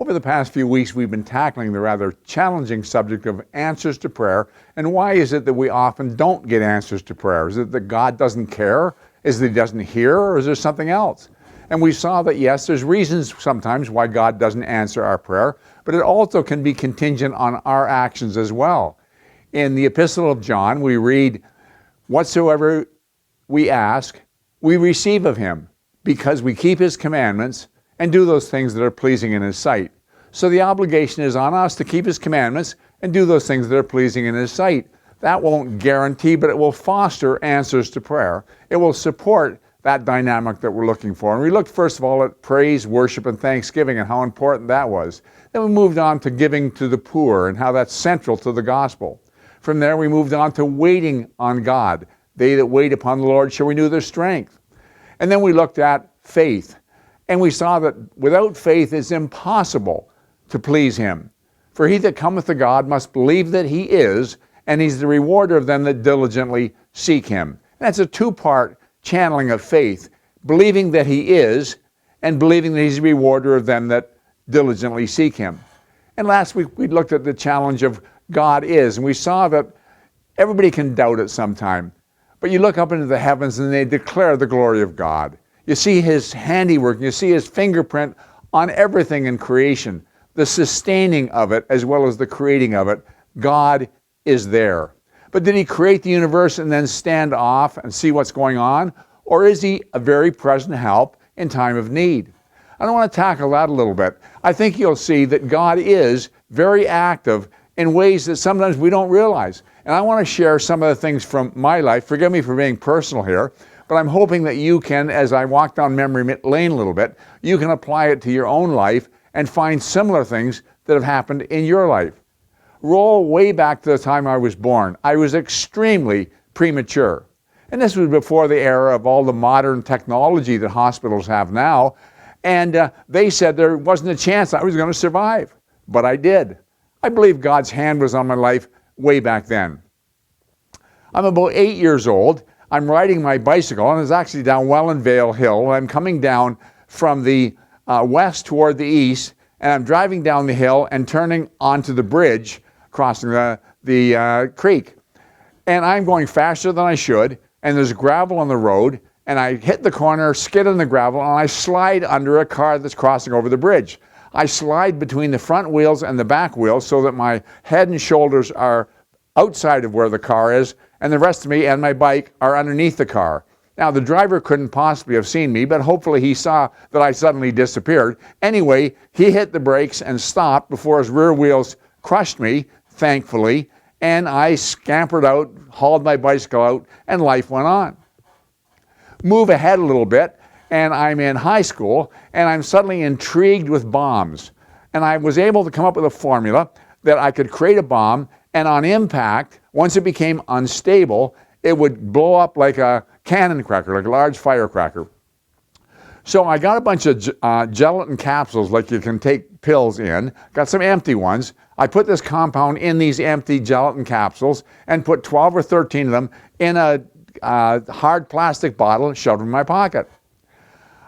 Over the past few weeks, we've been tackling the rather challenging subject of answers to prayer. And why is it that we often don't get answers to prayer? Is it that God doesn't care? Is it that he doesn't hear? Or is there something else? And we saw that, yes, there's reasons sometimes why God doesn't answer our prayer, but it also can be contingent on our actions as well. In the Epistle of John, we read, "Whatsoever we ask, we receive of him, because we keep his commandments and do those things that are pleasing in his sight." So the obligation is on us to keep his commandments and do those things that are pleasing in his sight. That won't guarantee, but it will foster answers to prayer. It will support that dynamic that we're looking for. And we looked first of all at praise, worship, and thanksgiving and how important that was. Then we moved on to giving to the poor and how that's central to the gospel. From there we moved on to waiting on God. They that wait upon the Lord shall renew their strength. And then we looked at faith. And we saw that without faith it's impossible to please him. For he that cometh to God must believe that he is, and he's the rewarder of them that diligently seek him. And that's a two-part channeling of faith, believing that he is, and believing that he's the rewarder of them that diligently seek him. And last week we looked at the challenge of God is, and we saw that everybody can doubt it sometime. But you look up into the heavens and they declare the glory of God. You see his handiwork, you see his fingerprint on everything in creation, the sustaining of it as well as the creating of it. God is there. But did he create the universe and then stand off and see what's going on? Or is he a very present help in time of need? I don't want to tackle that a little bit. I think you'll see that God is very active in ways that sometimes we don't realize. And I want to share some of the things from my life. Forgive me for being personal here, but I'm hoping that you can, as I walk down memory lane a little bit, you can apply it to your own life and find similar things that have happened in your life. Roll way back to the time I was born. I was extremely premature. And this was before the era of all the modern technology that hospitals have now. And they said there wasn't a chance I was going to survive. But I did. I believe God's hand was on my life way back then. I'm about 8 years old. I'm riding my bicycle, and it's actually down Wellandvale Hill. I'm coming down from the west toward the east, and I'm driving down the hill and turning onto the bridge, crossing the creek. And I'm going faster than I should, and there's gravel on the road, and I hit the corner, skid on the gravel, and I slide under a car that's crossing over the bridge. I slide between the front wheels and the back wheels so that my head and shoulders are outside of where the car is, and the rest of me and my bike are underneath the car. Now, the driver couldn't possibly have seen me, but hopefully he saw that I suddenly disappeared. Anyway, he hit the brakes and stopped before his rear wheels crushed me, thankfully, and I scampered out, hauled my bicycle out, and life went on. Move ahead a little bit, and I'm in high school, and I'm suddenly intrigued with bombs. And I was able to come up with a formula that I could create a bomb, and on impact, once it became unstable, it would blow up like a cannon cracker, like a large firecracker. So I got a bunch of gelatin capsules like you can take pills in, got some empty ones. I put this compound in these empty gelatin capsules and put 12 or 13 of them in a hard plastic bottle shoved in my pocket.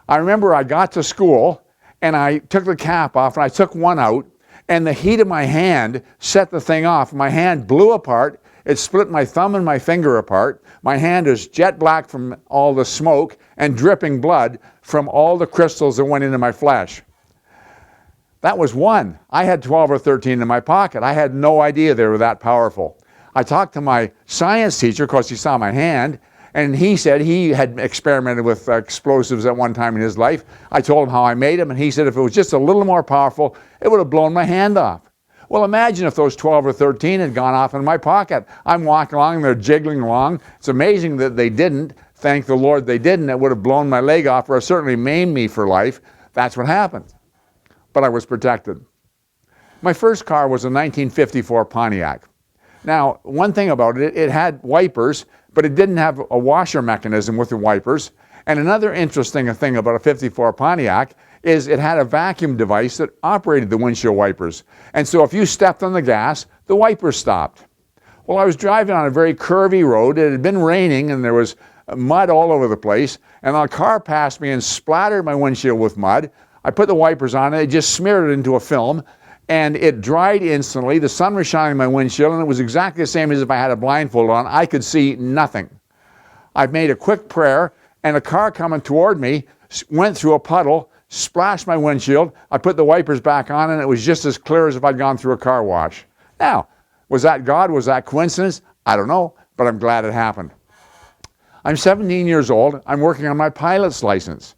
I remember I got to school and I took the cap off and I took one out, and the heat of my hand set the thing off. My hand blew apart. It split my thumb and my finger apart. My hand is jet black from all the smoke and dripping blood from all the crystals that went into my flesh. That was one. I had 12 or 13 in my pocket. I had no idea they were that powerful. I talked to my science teacher, of course he saw my hand, and he said he had experimented with explosives at one time in his life. I told him how I made them, and he said if it was just a little more powerful, it would have blown my hand off. Well, imagine if those 12 or 13 had gone off in my pocket. I'm walking along, and they're jiggling along. It's amazing that they didn't. Thank the Lord they didn't. It would have blown my leg off or certainly maimed me for life. That's what happened. But I was protected. My first car was a 1954 Pontiac. Now, one thing about it, it had wipers, but it didn't have a washer mechanism with the wipers. And another interesting thing about a 54 Pontiac is it had a vacuum device that operated the windshield wipers. And so if you stepped on the gas, the wipers stopped. Well, I was driving on a very curvy road. It had been raining and there was mud all over the place. And a car passed me and splattered my windshield with mud. I put the wipers on it, it just smeared it into a film, and it dried instantly. The sun was shining on my windshield, and it was exactly the same as if I had a blindfold on. I could see nothing. I made a quick prayer, and a car coming toward me went through a puddle, splashed my windshield. I put the wipers back on, and it was just as clear as if I'd gone through a car wash. Now, was that God? Was that coincidence? I don't know, but I'm glad it happened. I'm 17 years old. I'm working on my pilot's license.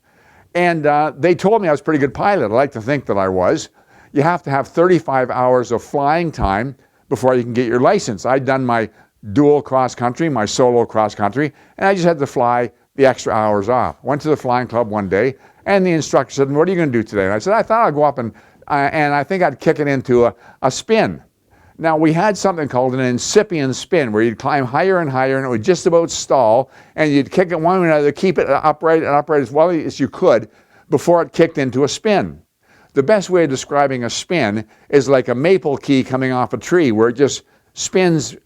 And they told me I was a pretty good pilot. I like to think that I was. You have to have 35 hours of flying time before you can get your license. I'd done my dual cross-country, my solo cross-country, and I just had to fly the extra hours off. Went to the flying club one day, and the instructor said, "What are you going to do today?" And I said, "I thought I'd go up and I think I'd kick it into a spin." Now, we had something called an incipient spin, where you'd climb higher and higher, and it would just about stall, and you'd kick it one way or another, keep it upright and upright as well as you could before it kicked into a spin. The best way of describing a spin is like a maple key coming off a tree, where it just spins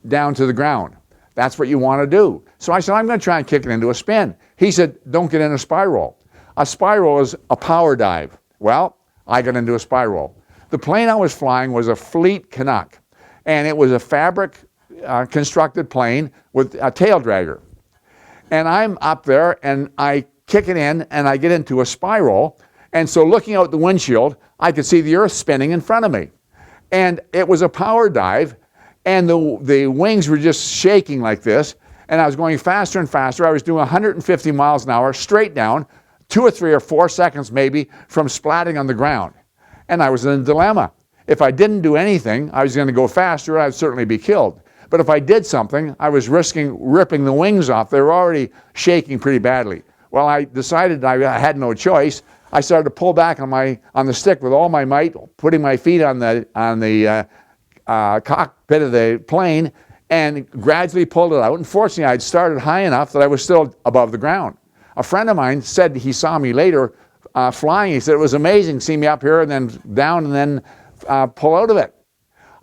down to the ground. That's what you want to do. So I said, I'm going to try and kick it into a spin. He said, don't get in a spiral. A spiral is a power dive. Well, I got into a spiral. The plane I was flying was a Fleet Canuck, and it was a fabric constructed plane with a tail dragger. And I'm up there, and I kick it in, and I get into a spiral. And so looking out the windshield, I could see the earth spinning in front of me. And it was a power dive, and the wings were just shaking like this, and I was going faster and faster. I was doing 150 miles an hour straight down, 2 or 3 or 4 seconds maybe from splatting on the ground. And I was in a dilemma. If I didn't do anything, I was going to go faster, I'd certainly be killed. But if I did something, I was risking ripping the wings off. They were already shaking pretty badly. Well, I decided I had no choice. I started to pull back on the stick with all my might, putting my feet on the cockpit of the plane, and gradually pulled it out. And fortunately, I'd started high enough that I was still above the ground. A friend of mine said he saw me later flying. He said it was amazing, see me up here and then down and then pull out of it.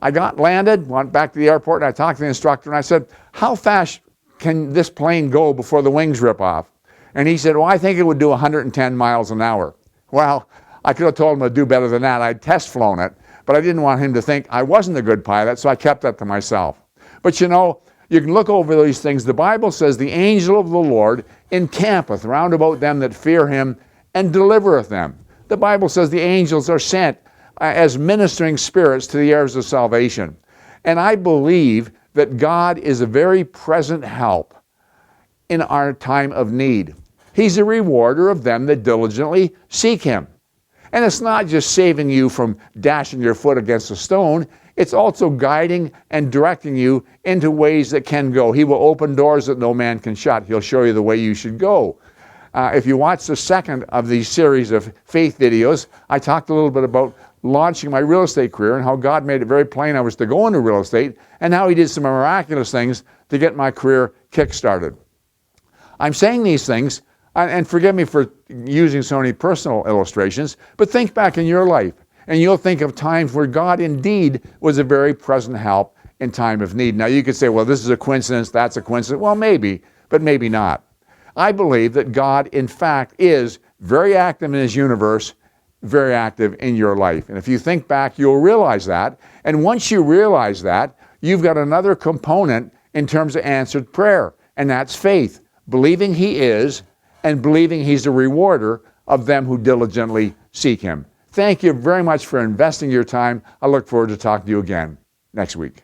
I got landed, went back to the airport, and I talked to the instructor, and I said, how fast can this plane go before the wings rip off? And he said, well, I think it would do 110 miles an hour. Well, I could have told him to do better than that. I'd test flown it, but I didn't want him to think I wasn't a good pilot, so I kept that to myself. But you know, you can look over these things. The Bible says, the angel of the Lord encampeth round about them that fear him and delivereth them. The Bible says the angels are sent as ministering spirits to the heirs of salvation. And I believe that God is a very present help in our time of need. He's a rewarder of them that diligently seek him. And it's not just saving you from dashing your foot against a stone, it's also guiding and directing you into ways that can go. He will open doors that no man can shut. He'll show you the way you should go. If you watch the second of these series of faith videos, I talked a little bit about launching my real estate career and how God made it very plain I was to go into real estate, and how he did some miraculous things to get my career kick-started. I'm saying these things, and forgive me for using so many personal illustrations, but think back in your life, and you'll think of times where God indeed was a very present help in time of need. Now you could say, well, this is a coincidence, that's a coincidence. Well, maybe, but maybe not. I believe that God, in fact, is very active in his universe, very active in your life. And if you think back, you'll realize that. And once you realize that, you've got another component in terms of answered prayer, and that's faith. Believing he is, and believing he's a rewarder of them who diligently seek him. Thank you very much for investing your time. I look forward to talking to you again next week.